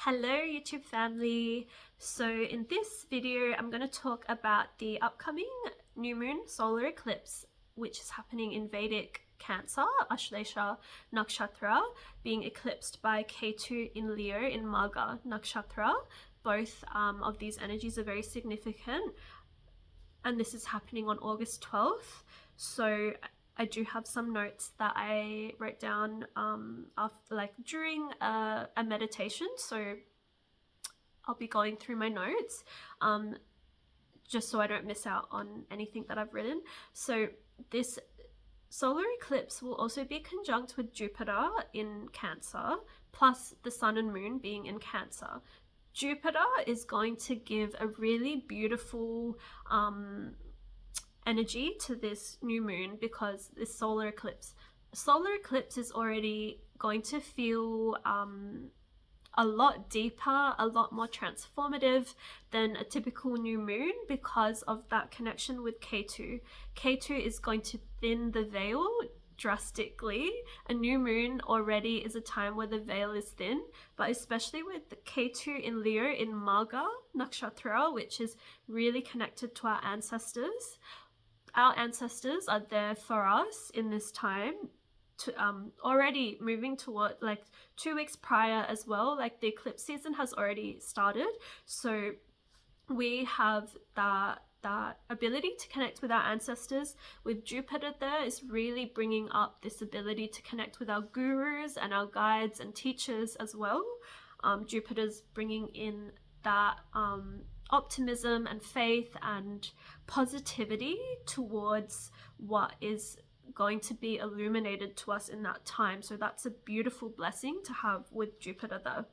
Hello YouTube family. So in this video I'm going to talk about the upcoming new moon solar eclipse which is happening in Vedic Cancer, Ashlesha Nakshatra, being eclipsed by Ketu in Leo in Magha Nakshatra. Both of these energies are very significant, and this is happening on August 12th. So I do have some notes that I wrote down during a meditation. So I'll be going through my notes just so I don't miss out on anything that I've written. So this solar eclipse will also be conjunct with Jupiter in Cancer, plus the sun and moon being in Cancer. Jupiter is going to give a really beautiful energy to this new moon, because this solar eclipse is already going to feel a lot deeper, a lot more transformative than a typical new moon because of that connection with Ketu. Ketu is going to thin the veil drastically. A new moon already is a time where the veil is thin, but especially with the Ketu in Leo in Magha Nakshatra, which is really connected to our ancestors. Our ancestors are there for us in this time, to already moving toward 2 weeks prior as well. Like the eclipse season has already started, so we have that ability to connect with our ancestors. With Jupiter there is really bringing up this ability to connect with our gurus and our guides and teachers as well. Jupiter's bringing in that optimism and faith and positivity towards what is going to be illuminated to us in that time. So that's a beautiful blessing to have with Jupiter there,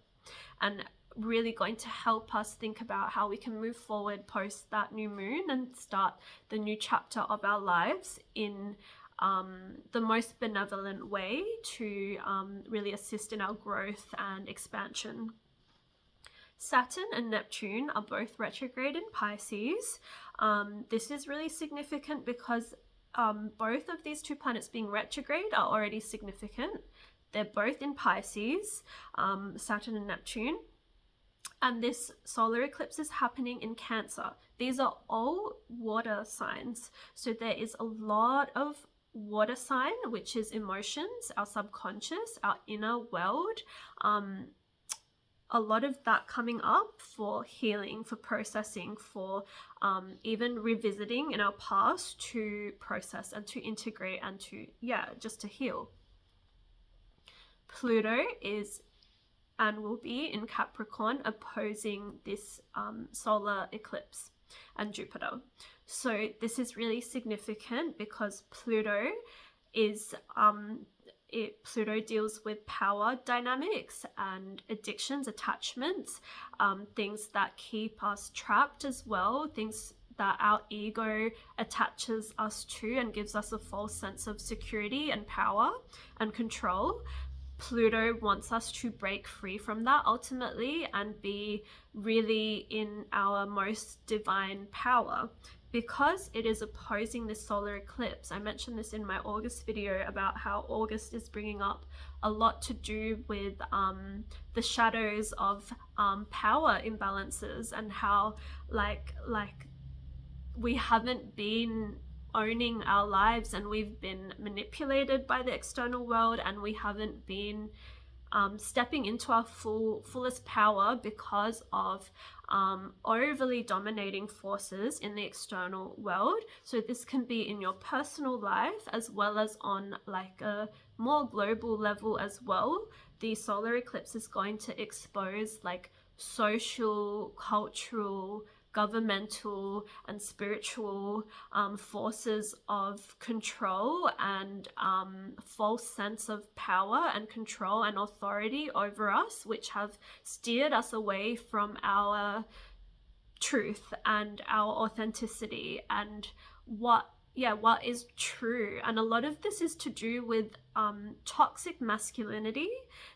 and really going to help us think about how we can move forward post that new moon and start the new chapter of our lives in the most benevolent way to really assist in our growth and expansion. Saturn and Neptune are both retrograde in Pisces. This is really significant because both of these two planets being retrograde are already significant. They're both in Pisces, Saturn and Neptune. And this solar eclipse is happening in Cancer. These are all water signs. So there is a lot of water sign, which is emotions, our subconscious, our inner world. A lot of that coming up for healing, for processing, for even revisiting in our past to process and to integrate and to, just to heal. Pluto is and will be in Capricorn, opposing this solar eclipse and Jupiter. So this is really significant because Pluto is Pluto deals with power dynamics and addictions, attachments, things that keep us trapped as well, things that our ego attaches us to and gives us a false sense of security and power and control. Pluto wants us to break free from that ultimately and be really in our most divine power. Because it is opposing this solar eclipse, I mentioned this in my August video about how August is bringing up a lot to do with the shadows of power imbalances, and how like we haven't been owning our lives and we've been manipulated by the external world, and we haven't been stepping into our fullest power because of overly dominating forces in the external world. So this can be in your personal life as well as on like a more global level as well. The solar eclipse is going to expose like social, cultural, governmental and spiritual forces of control and false sense of power and control and authority over us, which have steered us away from our truth and our authenticity and what is true. And a lot of this is to do with toxic masculinity.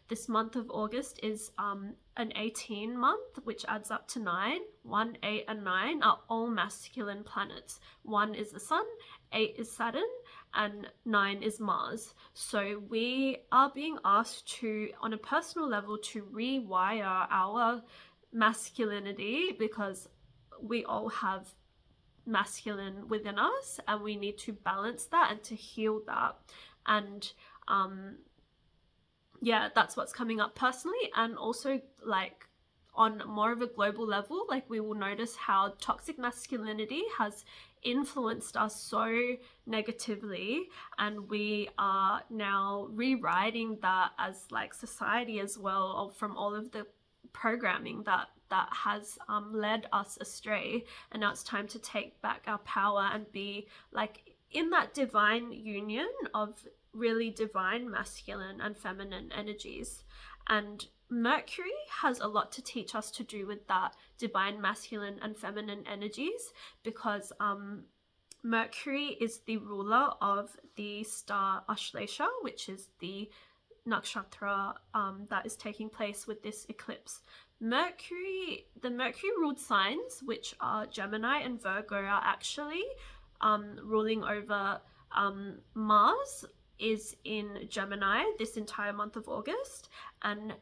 This month of August is an 18 month, which adds up to 9. 1, 8 and 9 are all masculine planets. 1 is the sun, 8 is Saturn, and 9 is Mars. So we are being asked to, on a personal level, to rewire our masculinity, because we all have masculine within us, and we need to balance that and to heal that. And yeah, that's what's coming up personally. And also, like, on more of a global level, like, we will notice how toxic masculinity has influenced us so negatively, and we are now rewriting that as like society as well, from all of the programming that has led us astray. And now it's time to take back our power and be like in that divine union of really divine masculine and feminine energies. And Mercury has a lot to teach us to do with that divine masculine and feminine energies, because Mercury is the ruler of the star Ashlesha, which is the nakshatra that is taking place with this eclipse. The Mercury ruled signs, which are Gemini and Virgo, are actually ruling over Mars is in Gemini this entire month of August, and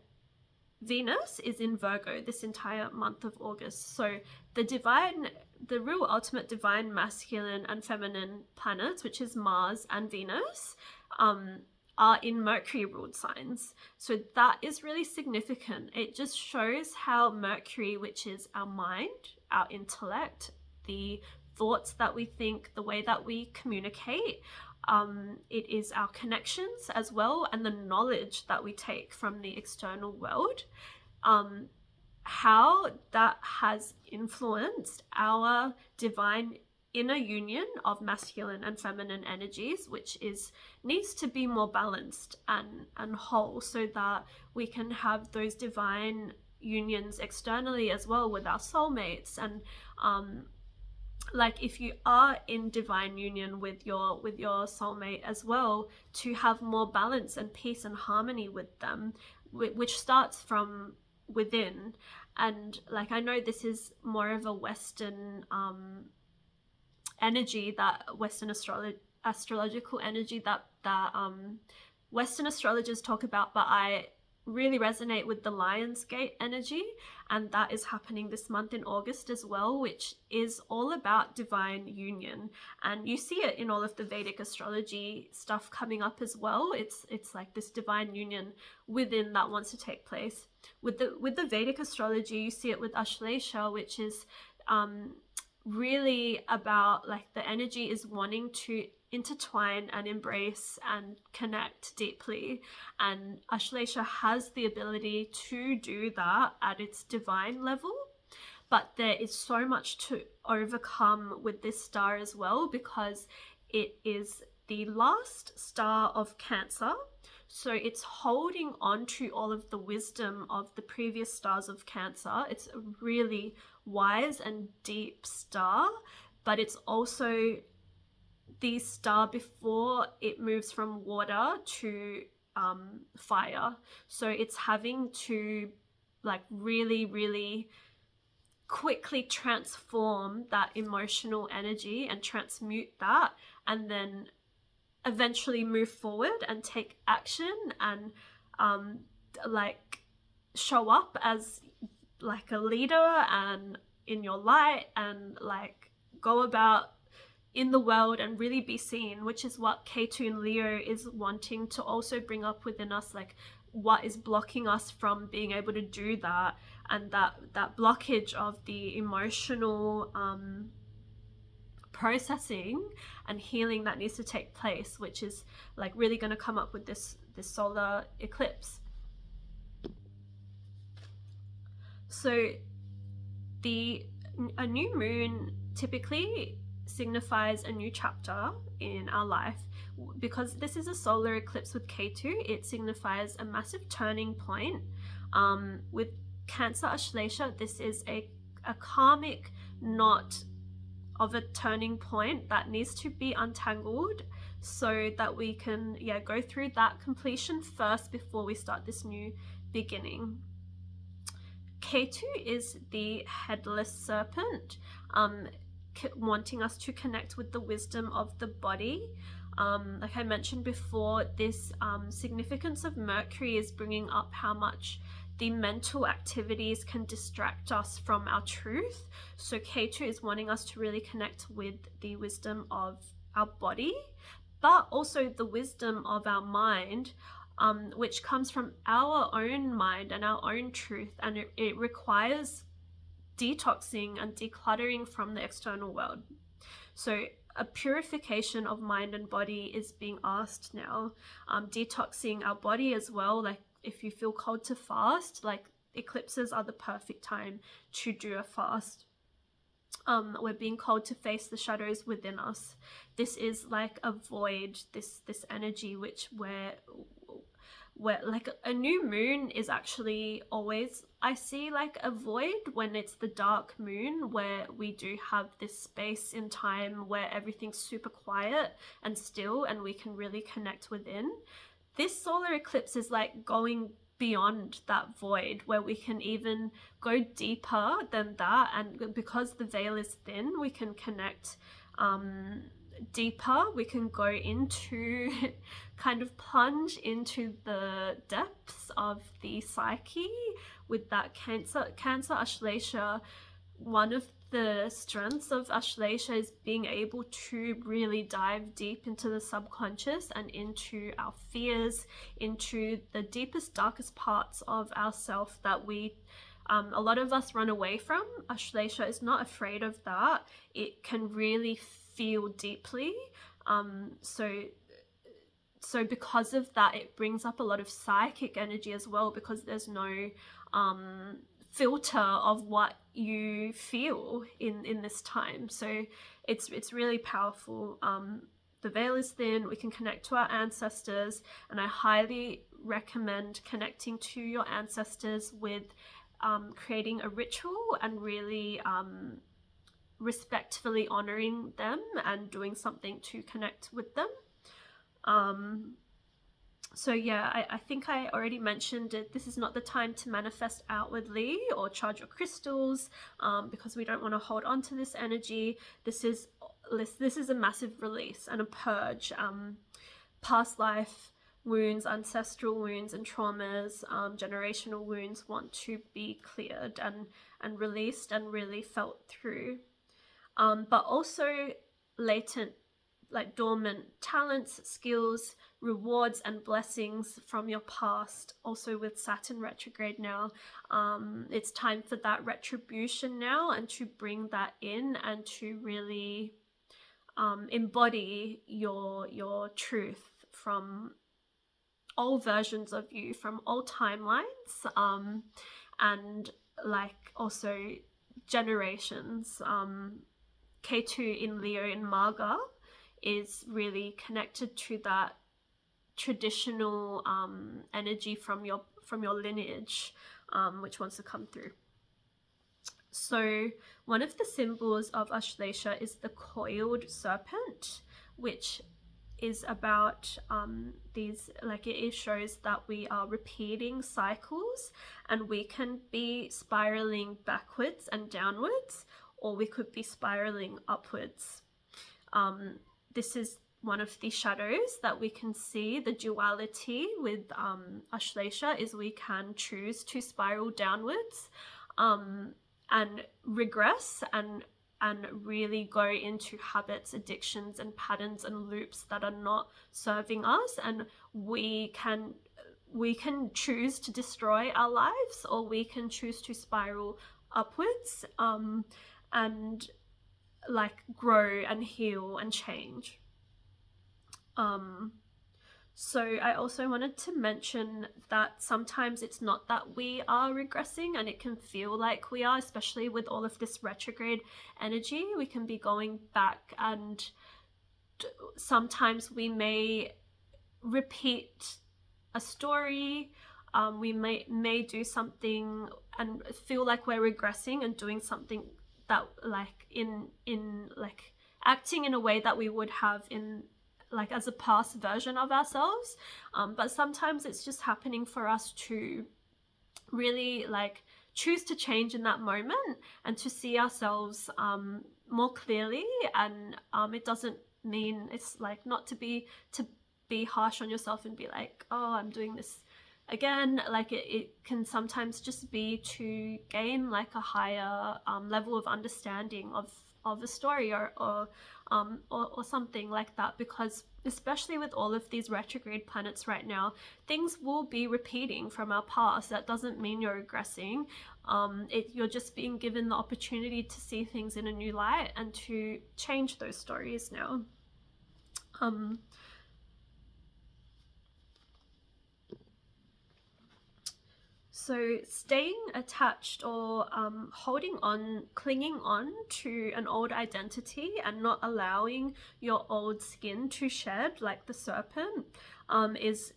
Venus is in Virgo this entire month of August. So the real ultimate divine masculine and feminine planets, which is Mars and Venus, are in Mercury ruled signs. So that is really significant. It just shows how Mercury, which is our mind, our intellect, the thoughts that we think, the way that we communicate, it is our connections as well, and the knowledge that we take from the external world, how that has influenced our divine inner union of masculine and feminine energies, which needs to be more balanced and whole, so that we can have those divine unions externally as well with our soulmates. And like, if you are in divine union with your soulmate as well, to have more balance and peace and harmony with them, which starts from within. And like, I know this is more of a Western energy, that Western astrological energy that Western astrologers talk about, but I really resonate with the Lionsgate energy, and that is happening this month in August as well, which is all about divine union. And you see it in all of the Vedic astrology stuff coming up as well. It's like this divine union within that wants to take place. With the Vedic astrology, you see it with Ashlesha, which is really about, like, the energy is wanting to intertwine and embrace and connect deeply, and Ashlesha has the ability to do that at its divine level. But there is so much to overcome with this star as well, because it is the last star of Cancer, so it's holding on to all of the wisdom of the previous stars of Cancer. It's a really wise and deep star, but it's also the star before it moves from water to fire. So it's having to, like, really, really quickly transform that emotional energy and transmute that, and then eventually move forward and take action and like show up as like a leader and in your light, and like go about in the world and really be seen, which is what K2 and Leo is wanting to also bring up within us, like what is blocking us from being able to do that, and that blockage of the emotional processing and healing that needs to take place, which is like really going to come up with this solar eclipse. So a new moon typically signifies a new chapter in our life. Because this is a solar eclipse with K2, it signifies a massive turning point. With Cancer Ashlesha, this is a karmic knot of a turning point that needs to be untangled, so that we can go through that completion first before we start this new beginning. K2 is the headless serpent, wanting us to connect with the wisdom of the body, Like I mentioned before, this significance of Mercury is bringing up how much the mental activities can distract us from our truth. So K2 is wanting us to really connect with the wisdom of our body, but also the wisdom of our mind, which comes from our own mind and our own truth. And it requires detoxing and decluttering from the external world. So a purification of mind and body is being asked now. Detoxing our body as well. Like if you feel called to fast, like eclipses are the perfect time to do a fast. We're being called to face the shadows within us. This is like a void, this energy which where like a new moon is actually always, I see like a void when it's the dark moon, where we do have this space in time where everything's super quiet and still and we can really connect within. This solar eclipse is like going beyond that void, where we can even go deeper than that, and because the veil is thin, we can connect deeper. We can go into kind of plunge into the depths of the psyche with that Cancer Ashlesha. One of the strengths of Ashlesha is being able to really dive deep into the subconscious and into our fears, into the deepest, darkest parts of ourself that we a lot of us run away from. Ashlesha is not afraid of that. It can really feel deeply. So because of that, it brings up a lot of psychic energy as well, because there's no filter of what you feel in this time. So it's really powerful. The veil is thin, we can connect to our ancestors, and I highly recommend connecting to your ancestors with creating a ritual and really respectfully honoring them and doing something to connect with them. So yeah, I think I already mentioned it. This is not the time to manifest outwardly or charge your crystals, because we don't want to hold on to this energy. This is a massive release and a purge. Past life wounds, ancestral wounds and traumas, generational wounds want to be cleared and released and really felt through. But also latent, like dormant talents, skills, rewards and blessings from your past. Also with Saturn retrograde now, it's time for that retribution now, and to bring that in and to really embody your truth from all versions of you, from all timelines, and like also generations. K2 in Leo in Marga is really connected to that traditional energy from your lineage, which wants to come through. So one of the symbols of Ashlesha is the coiled serpent, which is about these, like it shows that we are repeating cycles, and we can be spiraling backwards and downwards, or we could be spiraling upwards. This is one of the shadows that we can see. The duality with Ashlesha is we can choose to spiral downwards and regress and really go into habits, addictions and patterns and loops that are not serving us, and we can choose to destroy our lives, or we can choose to spiral upwards and like grow and heal and change. So I also wanted to mention that sometimes it's not that we are regressing, and it can feel like we are, especially with all of this retrograde energy. We can be going back, and sometimes we may repeat a story. We may do something and feel like we're regressing and doing something that like in like acting in a way that we would have in like as a past version of ourselves, but sometimes it's just happening for us to really like choose to change in that moment and to see ourselves more clearly, and it doesn't mean, it's like not to be harsh on yourself and be like, oh, I'm doing this again. Like it can sometimes just be to gain like a higher level of understanding of a story or something like that, because especially with all of these retrograde planets right now, things will be repeating from our past. That doesn't mean you're regressing. You're just being given the opportunity to see things in a new light and to change those stories now. So staying attached or holding on, clinging on to an old identity and not allowing your old skin to shed, like the serpent, is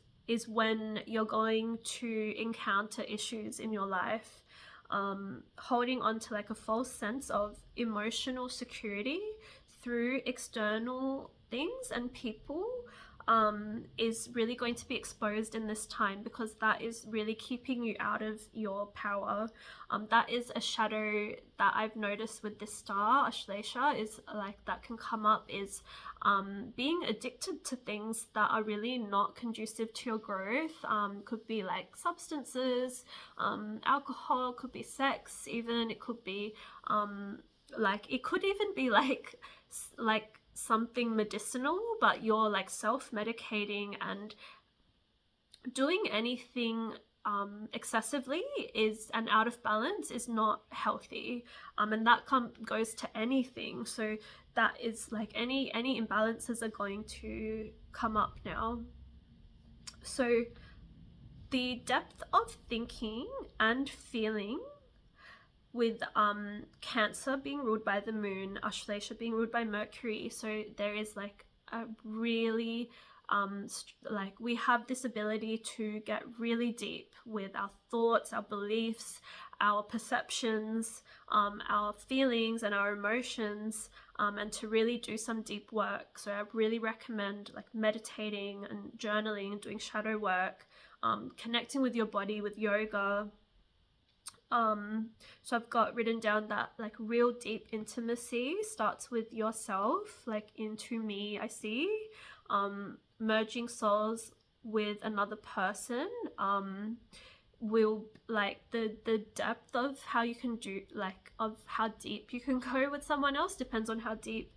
when you're going to encounter issues in your life. Holding on to like a false sense of emotional security through external things and people is really going to be exposed in this time, because that is really keeping you out of your power. That is a shadow that I've noticed with this star, Ashlesha, is like that can come up is being addicted to things that are really not conducive to your growth. Could be like substances, alcohol, could be sex even, it could be like, it could even be like something medicinal, but you're like self-medicating and doing anything excessively is and out of balance is not healthy, and that goes to anything. So that is like any imbalances are going to come up now. So the depth of thinking and feeling with Cancer being ruled by the moon, Ashlesha being ruled by Mercury, so there is like a really like we have this ability to get really deep with our thoughts, our beliefs, our perceptions, our feelings and our emotions, and to really do some deep work. So I really recommend like meditating and journaling and doing shadow work, connecting with your body with yoga. So I've got written down that like real deep intimacy starts with yourself, like into me, I see. Merging souls with another person will like the depth of how you can do, like of how deep you can go with someone else depends on how deep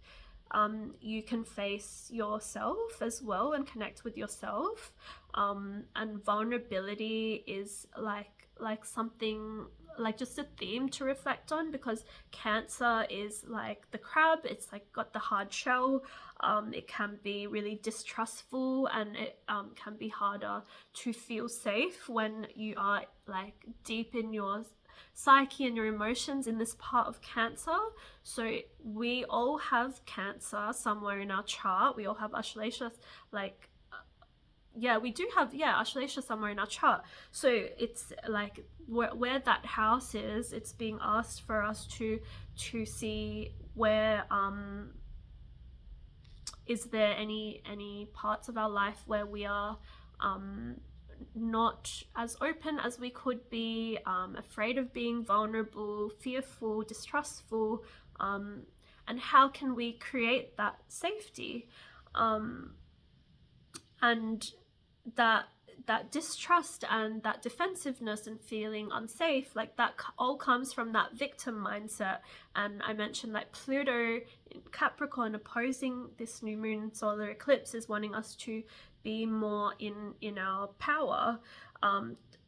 you can face yourself as well and connect with yourself. And vulnerability is like something, like just a theme to reflect on, because Cancer is like the crab, it's like got the hard shell. It can be really distrustful, and it can be harder to feel safe when you are like deep in your psyche and your emotions in this part of Cancer. So we all have Cancer somewhere in our chart. We all have Ashlesha, like yeah, we do have Ashlesha somewhere in our chart. So it's like where that house is, it's being asked for us to see where is there any parts of our life where we are not as open as we could be, afraid of being vulnerable, fearful, distrustful, and how can we create that safety, and that distrust and that defensiveness and feeling unsafe, like that all comes from that victim mindset. And I mentioned like Pluto in Capricorn opposing this new moon solar eclipse is wanting us to be more in our power,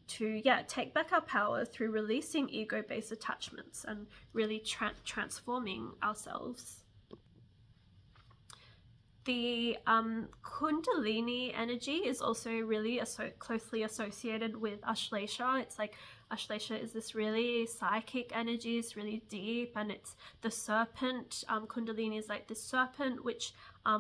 to take back our power through releasing ego-based attachments and really transforming ourselves. The Kundalini energy is also really closely associated with Ashlesha. It's like Ashlesha is this really psychic energy, it's really deep, and it's the serpent. Kundalini is like the serpent, which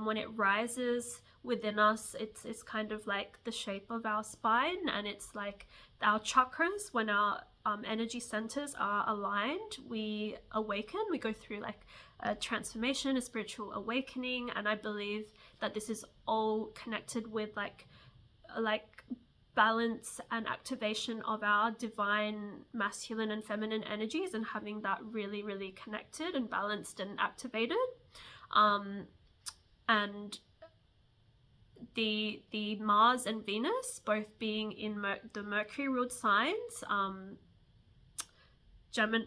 when it rises within us, it's kind of like the shape of our spine, and it's like our chakras. When our energy centers are aligned, we awaken, we go through like a transformation, a spiritual awakening. And I believe that this is all connected with like balance and activation of our divine masculine and feminine energies, and having that really connected and balanced and activated. and the Mars and Venus both being in the Mercury ruled signs,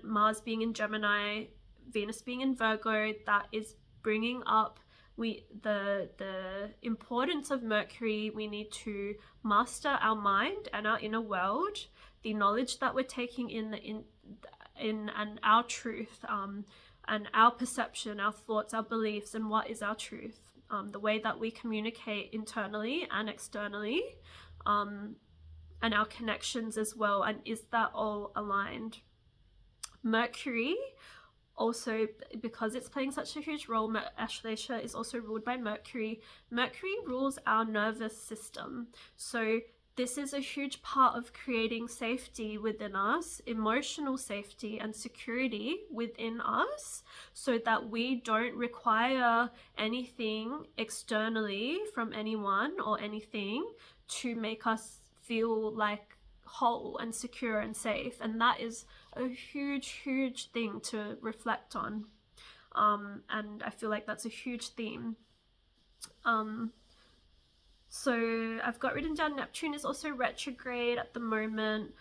Mars being in Gemini, Venus being in Virgo, that is bringing up the importance of Mercury. We need to master our mind and our inner world, the knowledge that we're taking in and our truth, and our perception, our thoughts, our beliefs, and what is our truth, the way that we communicate internally and externally, and our connections as well, and is that all aligned? Mercury also, because it's playing such a huge role, Ashlesha is also ruled by Mercury. Mercury rules our nervous system. So this is a huge part of creating safety within us, emotional safety and security within us, so that we don't require anything externally from anyone or anything to make us feel like whole and secure and safe. And that is a huge thing to reflect on, and I feel like that's a huge theme. So I've got written down Neptune is also retrograde at the moment,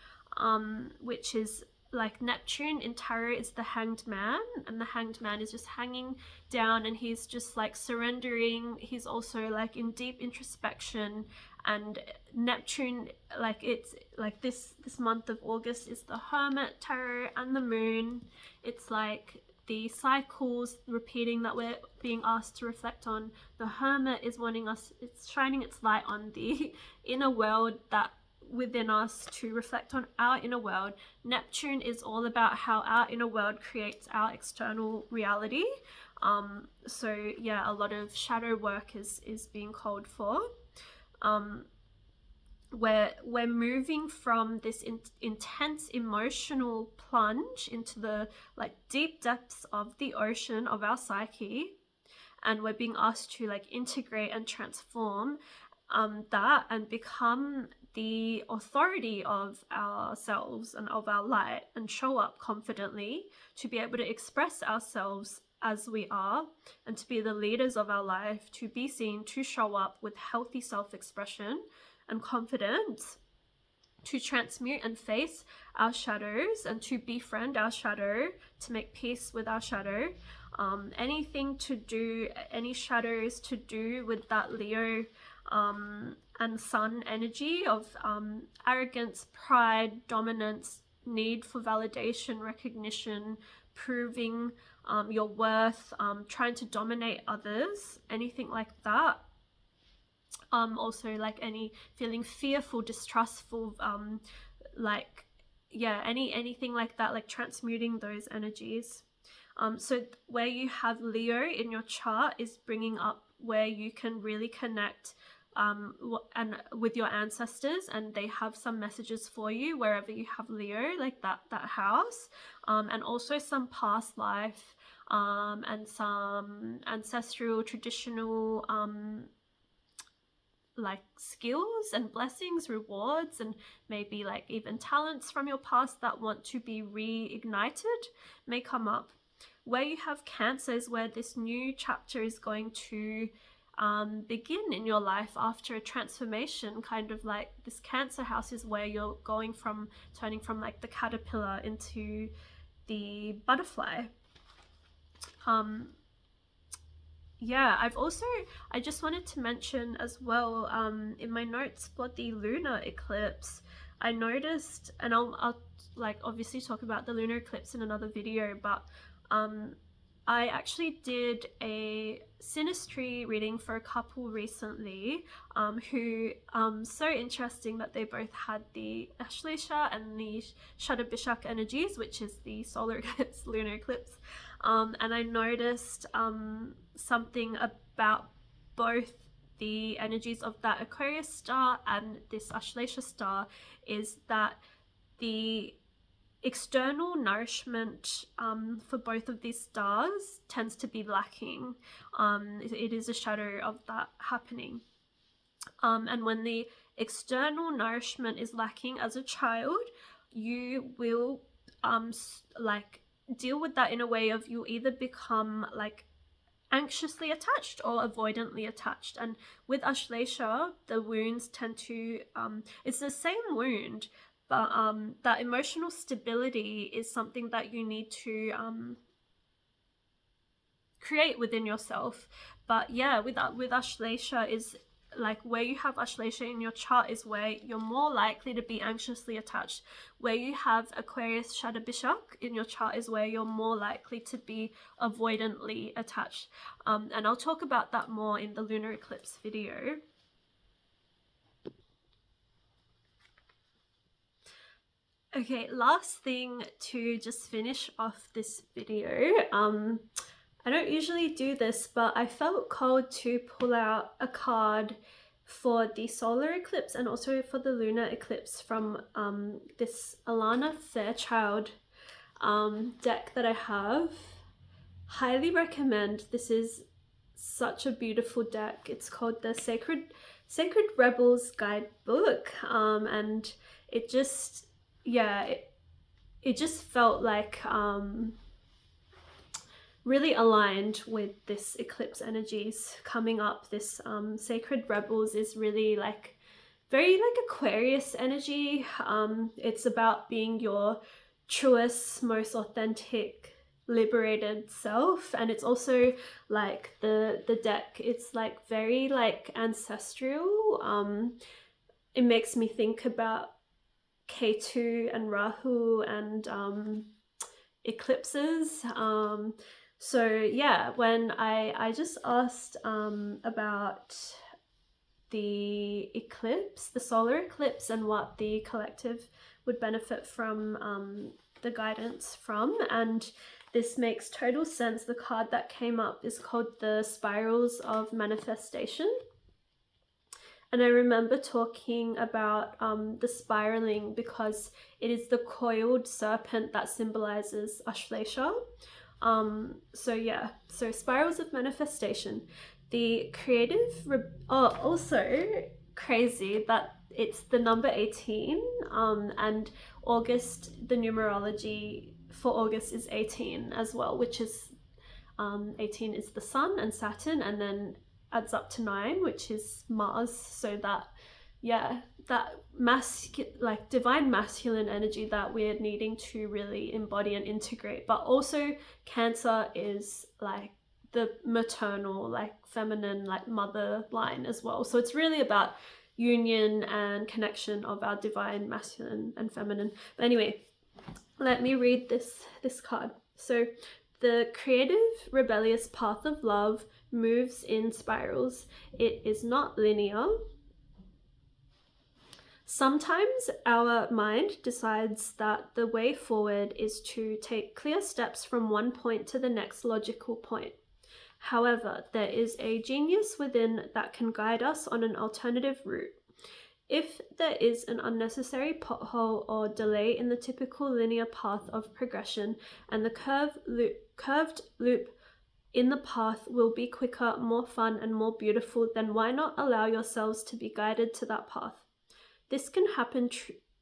which is like Neptune in tarot is the Hanged Man, and the Hanged Man is just hanging down and he's just like surrendering. He's also like in deep introspection. And Neptune, like it's like this month of August is the Hermit tarot and the Moon. It's like the cycles repeating that we're being asked to reflect on. The Hermit is wanting us, it's shining its light on the inner world that within us, to reflect on our inner world. Neptune is all about how our inner world creates our external reality. So yeah, a lot of shadow work is being called for. Where we're moving from this intense emotional plunge into the like deep depths of the ocean of our psyche, and we're being asked to like integrate and transform that and become the authority of ourselves and of our light, and show up confidently to be able to express ourselves as we are, and to be the leaders of our life, to be seen, to show up with healthy self-expression and confidence, to transmute and face our shadows, and to befriend our shadow, to make peace with our shadow. Anything to do, any shadows to do with that Leo and Sun energy of arrogance, pride, dominance, need for validation, recognition, proving your worth, trying to dominate others, anything like that. Also like any feeling fearful, distrustful, like yeah, anything like that, like transmuting those energies. So where you have Leo in your chart is bringing up where you can really connect and with your ancestors, and they have some messages for you wherever you have Leo, like that house, and also some past life, and some ancestral traditional like skills and blessings, rewards, and maybe like even talents from your past that want to be reignited may come up. Where you have Cancer is where this new chapter is going to begin in your life after a transformation. Kind of like this Cancer house is where you're going from, turning from like the caterpillar into the butterfly. Yeah, I just wanted to mention as well, in my notes for the lunar eclipse, I noticed, and I'll like obviously talk about the lunar eclipse in another video, but I actually did a synastry reading for a couple recently, who so interesting that they both had the Ashlesha and the Shadabishak energies, which is the solar eclipse, lunar eclipse, and I noticed something about both the energies of that Aquarius star and this Ashlesha star, is that the external nourishment for both of these stars tends to be lacking. It is a shadow of that happening. And when the external nourishment is lacking as a child, you will like deal with that in a way of, you either become like anxiously attached or avoidantly attached. And with Ashlesha, the wounds tend to, it's the same wound, but that emotional stability is something that you need to create within yourself. But yeah, with Ashlesha is like where you have Ashlesha in your chart is where you're more likely to be anxiously attached. Where you have Aquarius Shadabishak in your chart is where you're more likely to be avoidantly attached. And I'll talk about that more in the lunar eclipse video. Okay, last thing to just finish off this video. I don't usually do this, but I felt called to pull out a card for the solar eclipse and also for the lunar eclipse from this Alana Fairchild deck that I have. Highly recommend. This is such a beautiful deck. It's called the Sacred Rebels Guidebook, and it just, yeah, it just felt like really aligned with this eclipse energies coming up. This Sacred Rebels is really like very like Aquarius energy. It's about being your truest, most authentic, liberated self. And it's also like the deck, it's like very like ancestral. It makes me think about K2 and Rahu and eclipses. So yeah, when I just asked about the eclipse, the solar eclipse, and what the collective would benefit from the guidance from, and this makes total sense. The card that came up is called the Spirals of Manifestation. And I remember talking about the spiraling because it is the coiled serpent that symbolizes Ashlesha. So yeah, so Spirals of Manifestation. The creative, also crazy that it's the number 18, and August, the numerology for August is 18 as well, which is 18 is the sun and Saturn, and then adds up to 9, which is Mars. So that, yeah, that like divine masculine energy that we're needing to really embody and integrate. But also Cancer is like the maternal, like feminine, like mother line as well. So it's really about union and connection of our divine masculine and feminine. But anyway, let me read this card. So the creative, rebellious path of love moves in spirals. It is not linear. Sometimes our mind decides that the way forward is to take clear steps from one point to the next logical point. However, there is a genius within that can guide us on an alternative route. If there is an unnecessary pothole or delay in the typical linear path of progression, and the curved loop in the path will be quicker, more fun, and more beautiful, then why not allow yourselves to be guided to that path? This can happen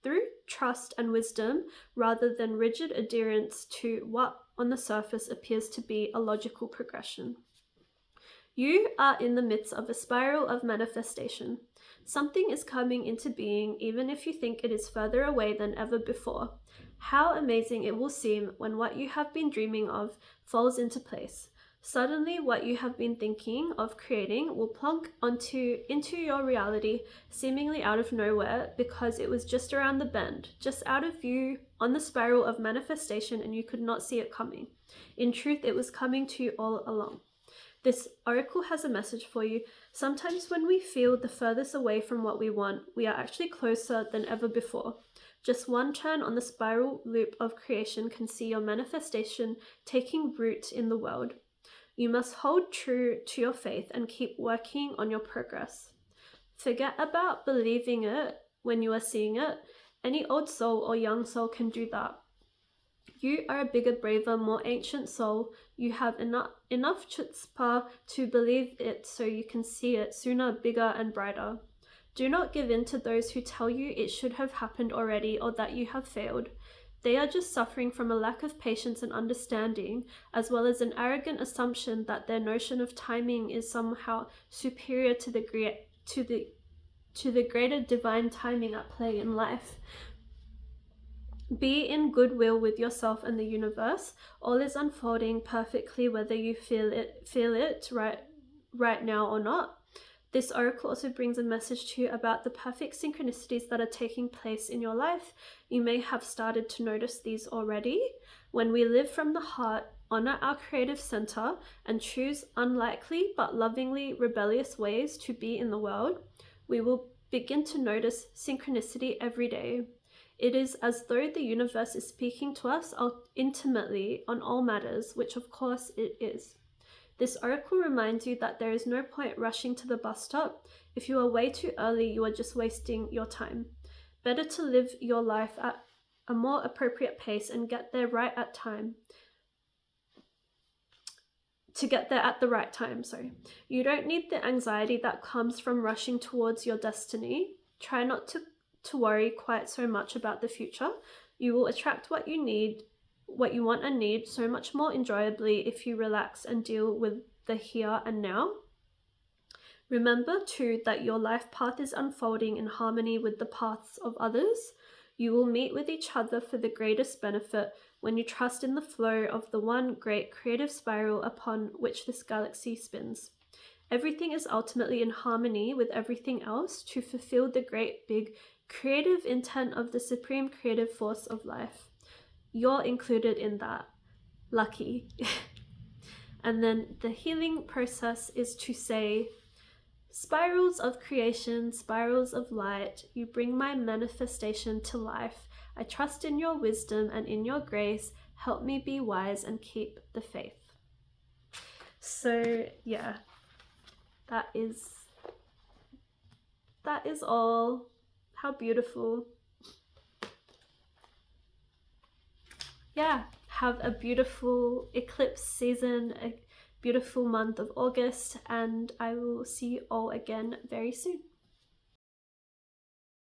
through trust and wisdom rather than rigid adherence to what on the surface appears to be a logical progression. You are in the midst of a spiral of manifestation. Something is coming into being even if you think it is further away than ever before. How amazing it will seem when what you have been dreaming of falls into place. Suddenly, what you have been thinking of creating will plunk into your reality, seemingly out of nowhere, because it was just around the bend, just out of view on the spiral of manifestation, and you could not see it coming. In truth, it was coming to you all along. This oracle has a message for you. Sometimes when we feel the furthest away from what we want, we are actually closer than ever before. Just one turn on the spiral loop of creation can see your manifestation taking root in the world. You must hold true to your faith and keep working on your progress. Forget about believing it when you are seeing it. Any old soul or young soul can do that. You are a bigger, braver, more ancient soul. You have enough chutzpah to believe it so you can see it sooner, bigger, and brighter. Do not give in to those who tell you it should have happened already or that you have failed. They are just suffering from a lack of patience and understanding, as well as an arrogant assumption that their notion of timing is somehow superior to the greater divine timing at play in life. Be in goodwill with yourself and the universe. All is unfolding perfectly, whether you feel it right now or not. This oracle also brings a message to you about the perfect synchronicities that are taking place in your life. You may have started to notice these already. When we live from the heart, honor our creative center, and choose unlikely but lovingly rebellious ways to be in the world, we will begin to notice synchronicity every day. It is as though the universe is speaking to us intimately on all matters, which of course it is. This oracle reminds you that there is no point rushing to the bus stop. If you are way too early, you are just wasting your time. Better to live your life at a more appropriate pace and get there right at time. To get there at the right time, sorry. You don't need the anxiety that comes from rushing towards your destiny. Try not to worry quite so much about the future. You will attract what you want and need so much more enjoyably if you relax and deal with the here and now. Remember too that your life path is unfolding in harmony with the paths of others. You will meet with each other for the greatest benefit when you trust in the flow of the one great creative spiral upon which this galaxy spins. Everything is ultimately in harmony with everything else to fulfill the great big creative intent of the supreme creative force of life. You're included in that. Lucky. And then the healing process is to say, spirals of creation, spirals of light, you bring my manifestation to life. I trust in your wisdom and in your grace. Help me be wise and keep the faith. So yeah, that is all. How beautiful. Yeah, have a beautiful eclipse season, a beautiful month of August, and I will see you all again very soon.